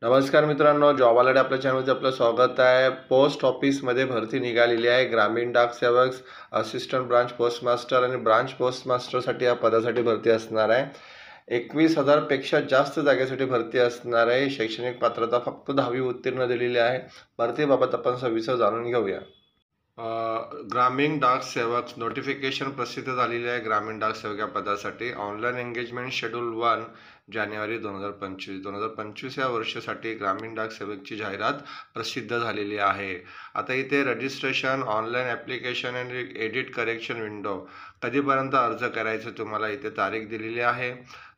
नमस्कार मित्रांनो, job alert आपल्या चॅनलमध्ये आपलं स्वागत आहे. पोस्ट ऑफिसमध्ये भरती निघालेली आहे. ग्रामीण डाक सेवक, असिस्टंट ब्रांच पोस्ट मास्टर आणि ब्रांच पोस्ट मास्टरसाठी या पदासाठी भरती असणार आहे. 21,000 पेक्षा जास्त जागेसाठी भरती असणार आहे. शैक्षणिक पात्रता फक्त 10वी उत्तीर्ण दिलेली आहे. भरतीबाबत आपण सविस्तर जाणून घेऊया. ग्रामीण डाक सेवक नोटिफिकेशन प्रसिद्ध झालेली आहे. ग्रामीण डाक सेवक या पदासाठी ऑनलाईन एंगेजमेंट शेड्यूल 1 जानेवारी 2025 या वर्षासाठी ग्रामीण डाक सेवकची जाहिरात प्रसिद्ध झालेली आहे. आता इथे रजिस्ट्रेशन, ऑनलाईन ॲप्लिकेशन आणि एडिट करेक्शन विंडो कधीपर्यंत अर्ज करायचं तुम्हाला इथे तारीख दिलेली आहे.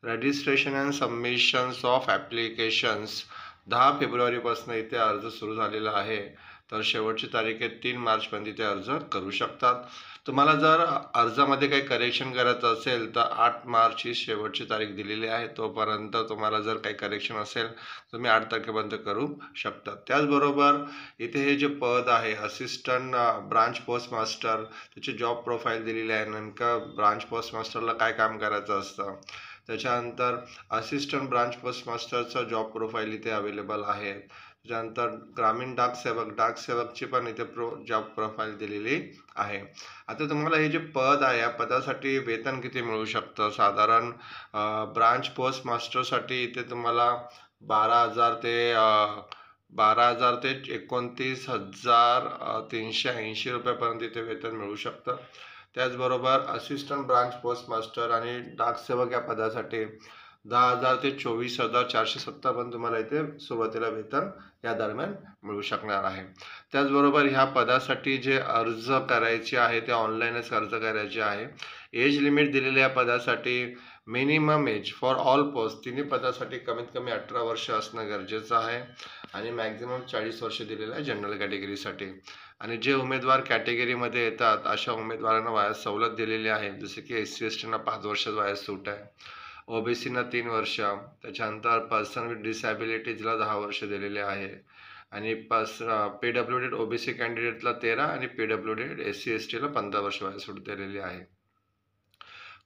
Registration and submissions of applications 10 फेब्रुवारीपासून इथे अर्ज सुरू झालेला आहे. तर शेवटची तारीख आहे 3 मार्चपर्यंत इथे अर्ज करू शकतात. तुम्हाला जर अर्जामध्ये काही करेक्शन करायचं असेल तर 8 मार्च ही शेवटची तारीख दिलेली आहे. तोपर्यंत तुम्हाला जर काही करेक्शन असेल तुम्ही 8 तारखेपर्यंत करू शकता. त्याचबरोबर इथे हे जे पद आहे असिस्टंट ब्रांच पोस्ट मास्टर, त्याची जॉब प्रोफाईल दिलेली आहे. नेमकं ब्रांच पोस्ट मास्टरला काय काम करायचं असतं. त्याच्यानंतर असिस्टंट ब्रांच पोस्ट मास्टरचा जॉब प्रोफाईल इथे अवेलेबल आहे. त्याच्यानंतर ग्रामीण डाक सेवकची पण इथे जॉब प्रोफाईल दिलेली आहे. आता तुम्हाला हे जे पद आहे या पदासाठी वेतन किती मिळू शकतं. साधारण ब्रांच पोस्ट मास्टरसाठी इथे तुम्हाला 12,000 ते 29,380 रुपयापर्यंत इथे वेतन मिळू शकतं. त्याचबरोबर असिस्टंट ब्रांच पोस्ट मास्टर आणि डाक सेवक या पदासाठी 10,000 ते 24,470 पण तुम्हाला इथे सुरुवातीला वेतन या दरम्यान मिळू शकणार आहे. त्याचबरोबर ह्या पदासाठी जे अर्ज करायचे आहे ते ऑनलाईनच अर्ज करायचे आहे. एज लिमिट दिलेल्या या पदासाठी minimum age for all post तिन्ही पदासाठी कमीत कमी 18 वर्ष असणं गरजेचं आहे आणि मॅक्झिमम 40 वर्ष दिलेलं आहे जनरल कॅटेगरीसाठी. आणि जे उमेदवार कॅटेगरीमध्ये येतात अशा उमेदवारांना वयात सवलत दिलेली आहे. जसे की SC STना 5 वर्ष वयात सूट आहे, OBCना 3 वर्ष, त्याच्यानंतर पर्सन विथ डिसॅबिलिटीजला 10 वर्ष दिलेले आहे आणि PWD OBC कॅन्डिडेटला 13 आणि PWD SC STला 15 वर्ष वयात सूट दिलेली आहे.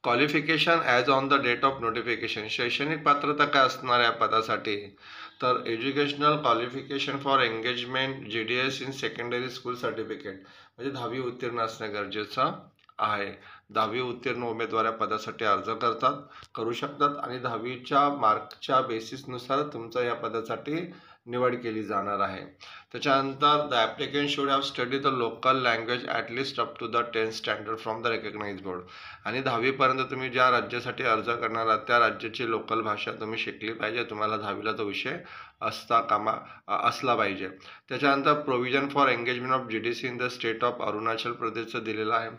Qualification as on the date of notification, शैक्षणिक पात्रता काय असणार या पदासाठी तर educational qualification for engagement GDS in secondary school certificate म्हणजे 10वी उत्तीर्ण असणं गरजेचं आहे. 10वी उत्तीर्ण उमेदवार या पदासाठी अर्ज करू शकतात आणि 10वीच्या मार्कच्या बेसिसनुसार तुमचा या पदासाठी निवड केली जाणार आहे. त्याच्यानंतर the applicant should have study the local language at least up to the 10th standard from the recognise board आणि 10वीपर्यंत तुम्ही ज्या राज्यासाठी अर्ज करणार आहात त्या राज्याची लोकल भाषा तुम्ही शिकली पाहिजे. तुम्हाला 10वीला तो विषय असला पाहिजे. त्याच्यानंतर provision for engagement of GDC in the state of Arunachal प्रदेशचं दिलेलं आहे.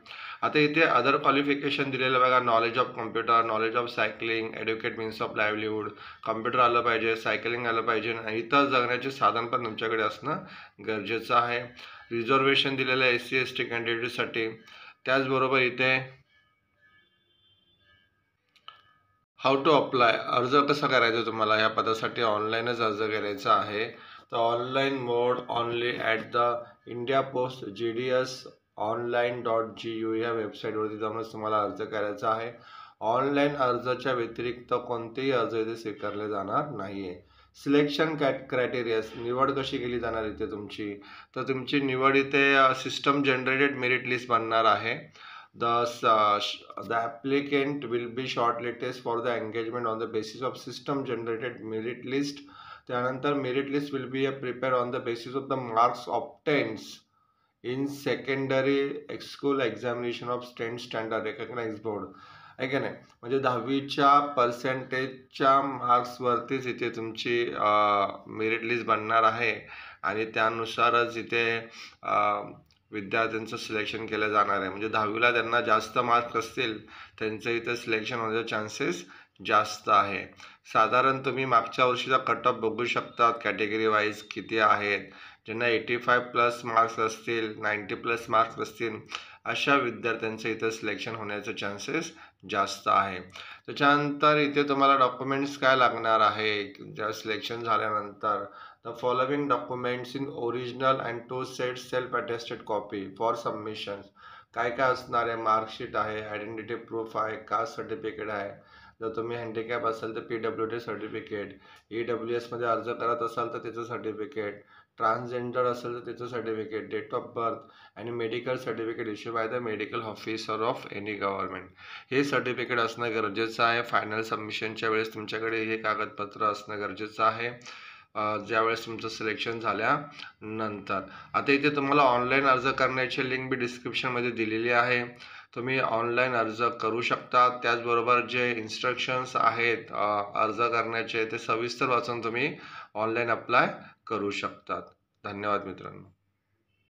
आता इथे अदर क्वालिफिकेशन दिलेलं बघा, knowledge of computer, knowledge of cycling, educate means of livelihood, computer आलं पाहिजे, सायकलिंग आलं पाहिजे आणि इतर जगण्याचे साधन पण तुमच्याकडे असणं गरजेचं आहे. रिझर्वेशन दिलेलं आहे SC ST कॅन्डिडेटसाठी. त्याचबरोबर इथे हाऊ टू अप्लाय, अर्ज कसा करायचा तुम्हाला या पदासाठी ऑनलाईनच अर्ज करायचा आहे. तर online mode only at the India post GDS online.gu या वेबसाईटवरती जाऊनच तुम्हाला अर्ज करायचा आहे. ऑनलाईन अर्जाच्या व्यतिरिक्त कोणतेही अर्ज इथे स्वीकारले जाणार नाही आहे. सिलेक्शन क्रायटेरियाज, निवड कशी केली जाणार इथे तुमची तर तुमची निवड इथे सिस्टम जनरेटेड मेरिट लिस्ट बनणार आहे. The applicant will be shortlisted for the engagement on the basis of system generated merit list. त्यानंतर merit list will be prepared on the basis of the marks obtained in secondary school examination of 10th standard recognized board. आहे का नाही, म्हणजे 10वीच्या पर्सेंटेजच्या मार्क्सवरतीच इथे तुमची merit list बनणार आहे आणि त्यानुसारच इथे विद्यार्थ्यांचं सिलेक्शन केलं जाणार आहे. म्हणजे 10वीला त्यांना जास्त मार्क्स असतील त्यांचं इथं सिलेक्शन होण्याचे चान्सेस जास्त आहे. साधारण तुम्ही मागच्या वर्षीचा कट ऑफ बघू शकता कॅटेगरी वाईज किती आहेत. ज्यांना 85+ मार्क्स असतील, 90+ मार्क्स असतील अशा विद्यार्थ्यांचं इथं सिलेक्शन होण्याचे चान्सेस जास्त आहे. त्याच्यानंतर इथे तुम्हाला डॉक्युमेंट्स काय लागणार आहे ज्या सिलेक्शन झाल्यानंतर The following documents in original and 2 sets self-attested copy for submissions. काय काय असणार आहे, मार्कशीट आहे, आयडेंटिटी प्रूफ आहे, कास्ट सर्टिफिकेट आहे, जर तुम्ही हँडिकॅप असाल तर PWD सर्टिफिकेट, EWSमध्ये अर्ज करत असाल तर त्याचं सर्टिफिकेट, ट्रान्सजेंडर असेल तर त्याचं सर्टिफिकेट, डेट ऑफ बर्थ आणि medical certificate issue by the medical officer of any government. हे सर्टिफिकेट असणं गरजेचं आहे. फायनल सबमिशनच्या वेळेस तुमच्याकडे हे कागदपत्र असणं गरजेचं आहे ज्यावेळेस तुमचं सिलेक्शन झाल्यानंतर. आता इथे तुम्हाला ऑनलाईन अर्ज करण्याची लिंक मी डिस्क्रिप्शनमध्ये दिलेली आहे. तुम्ही ऑनलाईन अर्ज करू शकता. त्याचबरोबर जे इन्स्ट्रक्शन्स आहेत अर्ज करण्याचे ते सविस्तर वाचून तुम्ही ऑनलाईन अप्लाय करू शकतात. धन्यवाद मित्रांनो.